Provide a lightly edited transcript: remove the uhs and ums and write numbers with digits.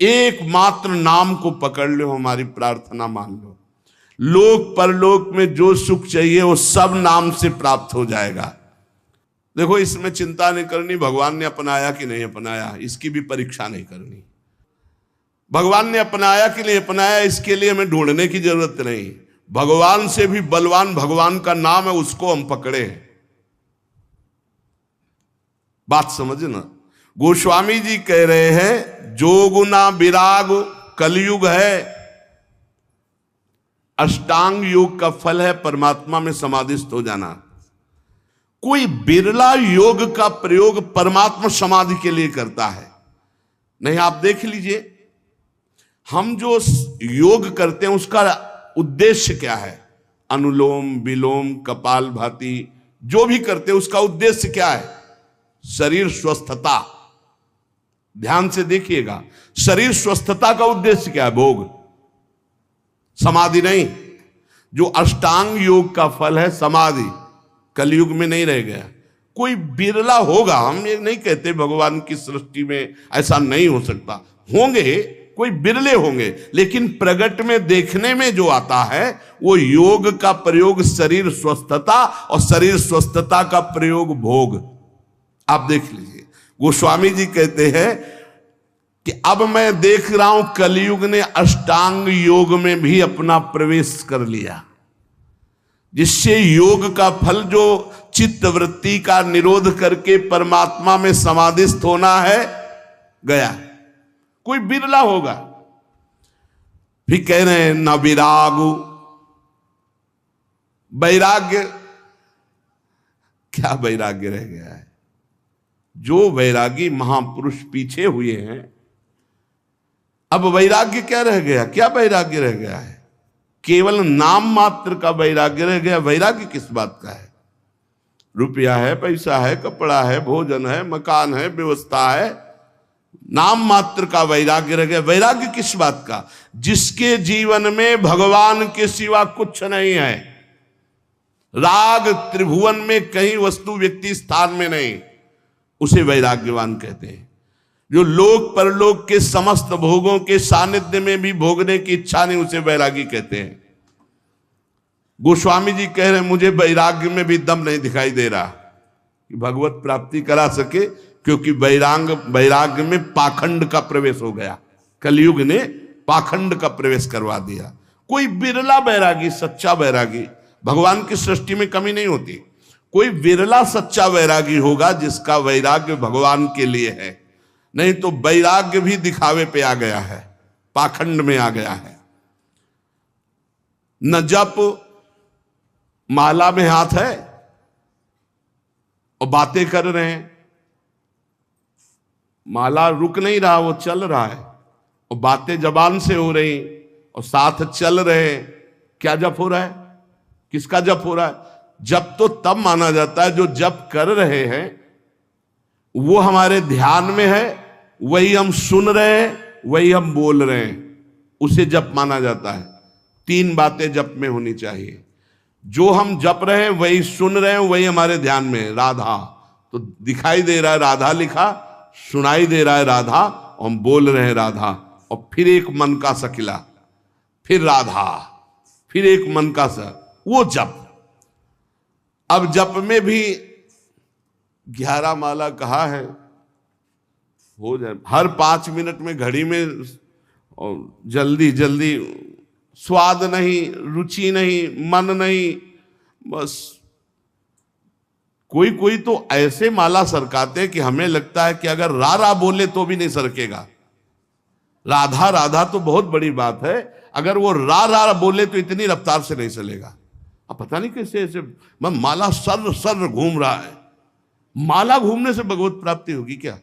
एकमात्र नाम को पकड़ लो, हमारी प्रार्थना मान लो। लोक परलोक में जो सुख चाहिए वो सब नाम से प्राप्त हो जाएगा। देखो, इसमें चिंता नहीं करनी भगवान ने अपनाया कि नहीं अपनाया, इसकी भी परीक्षा नहीं करनी। भगवान ने अपनाया कि नहीं अपनाया, इसके लिए हमें ढूंढने की जरूरत नहीं। भगवान से भी बलवान भगवान का नाम है, उसको हम पकड़े। बात समझना। गोस्वामी जी कह रहे हैं, जोगुना विराग कलयुग है, अष्टांग योग का फल है परमात्मा में समाधिस्थ हो जाना। कोई बिरला योग का प्रयोग परमात्मा समाधि के लिए करता है। नहीं, आप देख लीजिए, हम जो योग करते हैं उसका उद्देश्य क्या है? अनुलोम विलोम कपालभाति जो भी करते हैं उसका उद्देश्य क्या है? शरीर स्वस्थता। ध्यान से देखिएगा, शरीर स्वस्थता का उद्देश्य क्या है? भोग, समाधि नहीं। जो अष्टांग योग का फल है समाधि, कलयुग में नहीं रह गया। कोई बिरला होगा, हम ये नहीं कहते भगवान की सृष्टि में ऐसा नहीं हो सकता, होंगे, कोई बिरले होंगे, लेकिन प्रगट में देखने में जो आता है वो योग का प्रयोग शरीर स्वस्थता और शरीर स्वस्थता का प्रयोग भोग। आप देख लीजिए, गोस्वामी जी कहते हैं कि अब मैं देख रहा हूं कलयुग ने अष्टांग योग में भी अपना प्रवेश कर लिया, जिससे योग का फल जो चित्त वृत्ति का निरोध करके परमात्मा में समाधिस्थ होना है गया। कोई बिरला होगा। फिर कह रहे हैं न विरागु, वैराग्य, क्या वैराग्य रह गया है? जो वैरागी महापुरुष पीछे हुए हैं, अब वैराग्य क्या रह गया? क्या वैराग्य रह गया है? केवल नाम मात्र का वैराग्य रह गया। वैराग्य किस बात का है? रुपया है, पैसा है, कपड़ा है, भोजन है, मकान है, व्यवस्था है, नाम मात्र का वैराग्य रह गया। वैराग्य किस बात का? जिसके जीवन में भगवान के सिवा कुछ नहीं है, राग त्रिभुवन में कहीं वस्तु व्यक्ति स्थान में नहीं, उसे वैराग्यवान कहते हैं। जो लोक परलोक के समस्त भोगों के सानिध्य में भी भोगने की इच्छा नहीं, उसे वैरागी कहते हैं। गोस्वामी जी कह रहे हैं, मुझे वैराग्य में भी दम नहीं दिखाई दे रहा कि भगवत प्राप्ति करा सके, क्योंकि वैराग्य में पाखंड का प्रवेश हो गया। कलयुग ने पाखंड का प्रवेश करवा दिया। कोई बिरला वैरागी, सच्चा वैरागी, भगवान की सृष्टि में कमी नहीं होती, कोई बिरला सच्चा वैरागी होगा जिसका वैराग्य भगवान के लिए है। नहीं तो वैराग्य भी दिखावे पे आ गया है, पाखंड में आ गया है। न जप, माला में हाथ है और बातें कर रहे हैं, माला रुक नहीं रहा, वो चल रहा है, और बातें जबान से हो रही और साथ चल रहे हैं। क्या जप हो रहा है? किसका जप हो रहा है? जप तो तब माना जाता है जो जप कर रहे हैं वो हमारे ध्यान में है, वही हम सुन रहे हैं, वही हम बोल रहे हैं, उसे जप माना जाता है। 3 बातें जप में होनी चाहिए। जो हम जप रहे हैं वही सुन रहे हैं, वही हमारे ध्यान में है। राधा तो दिखाई दे रहा है, राधा लिखा, सुनाई दे रहा है राधा, और हम बोल रहे हैं राधा, और फिर एक मन का सकिला, फिर राधा, फिर एक मन का सा, वो जप। अब जप में भी 11 माला कहा है, हो जाए हर 5 मिनट में घड़ी में, और जल्दी जल्दी, स्वाद नहीं, रुचि नहीं, मन नहीं, बस कोई कोई तो ऐसे माला सरकाते कि हमें लगता है कि अगर रा रा बोले तो भी नहीं सरकेगा। राधा राधा तो बहुत बड़ी बात है, अगर वो रा रा बोले तो इतनी रफ्तार से नहीं चलेगा। अब पता नहीं कैसे ऐसे माला सर सर घूम रहा है। माला घूमने से भगवत प्राप्ति होगी क्या?